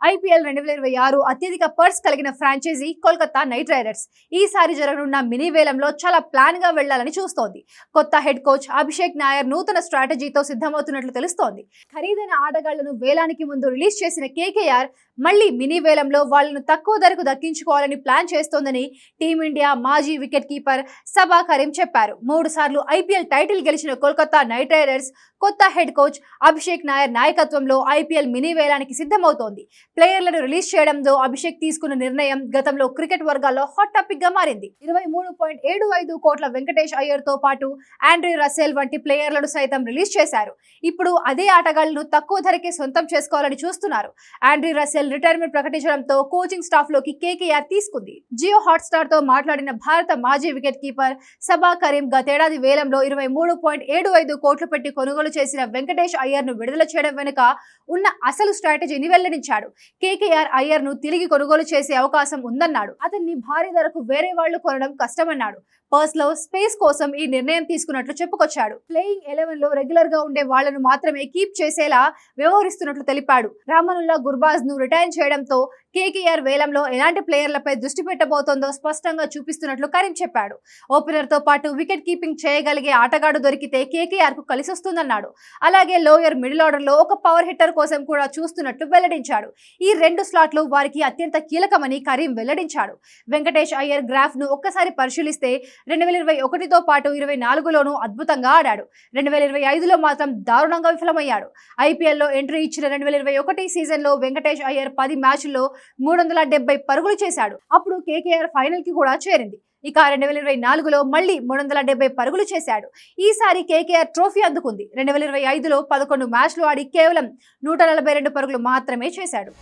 IPL 2026 అత్యధిక purse కలిగిన franchise Kolkata night riders. ఈసారి జరగనున్న మినీ వేలంలో చాలా ప్లాన్ గా వెళ్లాలని చూస్తోంది. కొత్త హెడ్ కోచ్ అభిషేక్ నాయర్ నూతన స్ట్రాటజీతో సిద్ధమవుతున్నట్లు తెలుస్తోంది. ఖరీదైన ఆటగాళ్లను వేలానికి ముందు రిలీజ్ చేసిన కేకేఆర్ మళ్లీ మినీ వేలంలో వాళ్లను తక్కువ ధరకు దక్కించుకోవాలని ప్లాన్ చేస్తోందని టీమిండియా మాజీ వికెట్ కీపర్ సబా కరీం చెప్పారు. 3 సార్లు ఐపీఎల్ టైటిల్ గెలిచిన కోల్కతా నైట్ రైడర్స్ కొత్త హెడ్ కోచ్ అభిషేక్ నాయర్ నాయకత్వంలో ఐపీఎల్ మినీ వేలానికి సిద్ధమవుతోంది. ప్లేయర్లను రిలీజ్ చేయడంతో అభిషేక్ తీసుకున్న నిర్ణయం గతంలో క్రికెట్ వర్గాల్లో హాట్ టాపిక్ గా మారింది. 23.75 కోట్ల వెంకటేష్ అయ్యర్ తో పాటు ఆండ్రీ రసెల్ వంటి ప్లేయర్లను సైతం రిలీజ్ చేశారు. ఇప్పుడు అదే ఆటగాళ్లను తక్కువ ధరకే సొంతం చేసుకోవాలని చూస్తున్నారు. ఆండ్రీ రసెల్ రిటైర్మెంట్ ప్రకటించడంతో కోచింగ్ స్టాఫ్ లోకి కేకేఆర్ తీసుకుంది. జియో హాట్స్టార్ తో మాట్లాడిన భారత మాజీ వికెట్ కీపర్ సబా కరీం గతేడాది వేలంలో 23.75 కోట్లు పెట్టి కొనుగోలు చేసిన వెంకటేష్ అయ్యర్ ను విడుదల చేయడం వెనుక ఉన్న అసలు స్ట్రాటజీని వెల్లడించాడు. కేకేఆర్ అయ్యర్ ను తిరిగి కొనుగోలు చేసే అవకాశం ఉందన్నాడు. అతన్ని భారీ ధరకు వేరే వాళ్లు కొనడం కష్టమన్నాడు. పర్స్ లో స్పేస్ కోసం ఈ నిర్ణయం తీసుకున్నట్లు చెప్పుకొచ్చాడు. ప్లేయింగ్ 11 లో రెగ్యులర్ గా ఉండే వాళ్లను మాత్రమే కీప్ చేసేలా వ్యవహరిస్తున్నట్లు తెలిపాడు. రామనుల్లా గుర్బాజ్ ను రిటైర్ చేయడంతో కేకేఆర్ వేలంలో ఎలాంటి ప్లేయర్లపై దృష్టి పెట్టబోతోందో స్పష్టంగా చూపిస్తున్నట్లు కరీం చెప్పాడు. ఓపెనర్ తో పాటు వికెట్ కీపింగ్ చేయగలిగే ఆటగాడు దొరికితే కేకేఆర్ కు కలిసొస్తుందన్నాడు. అలాగే లోయర్ మిడిల్ ఆర్డర్ లో ఒక పవర్ హిట్టర్ కోసం కూడా చూస్తున్నట్లు వెల్లడించాడు. ఈ 2 స్లాట్లు వారికి అత్యంత కీలకమని కరీం వెల్లడించాడు. వెంకటేష్ అయ్యర్ గ్రాఫ్ ను ఒక్కసారి పరిశీలిస్తే 2021తో పాటు 24లోనూ అద్భుతంగా ఆడాడు. 2025లో మాత్రం దారుణంగా విఫలమయ్యాడు. ఐపీఎల్లో ఎంట్రీ ఇచ్చిన 2021 సీజన్ లో వెంకటేష్ అయ్యర్ 10 మ్యాచ్ల్లో 370 పరుగులు చేశాడు. అప్పుడు కేకేఆర్ ఫైనల్ కి కూడా చేరింది. ఇక 2024లో మళ్లీ 370 పరుగులు చేశాడు. ఈసారి కేకేఆర్ ట్రోఫీ అందుకుంది. 2025లో 11 మ్యాచ్లు ఆడి కేవలం 142 పరుగులు మాత్రమే చేశాడు.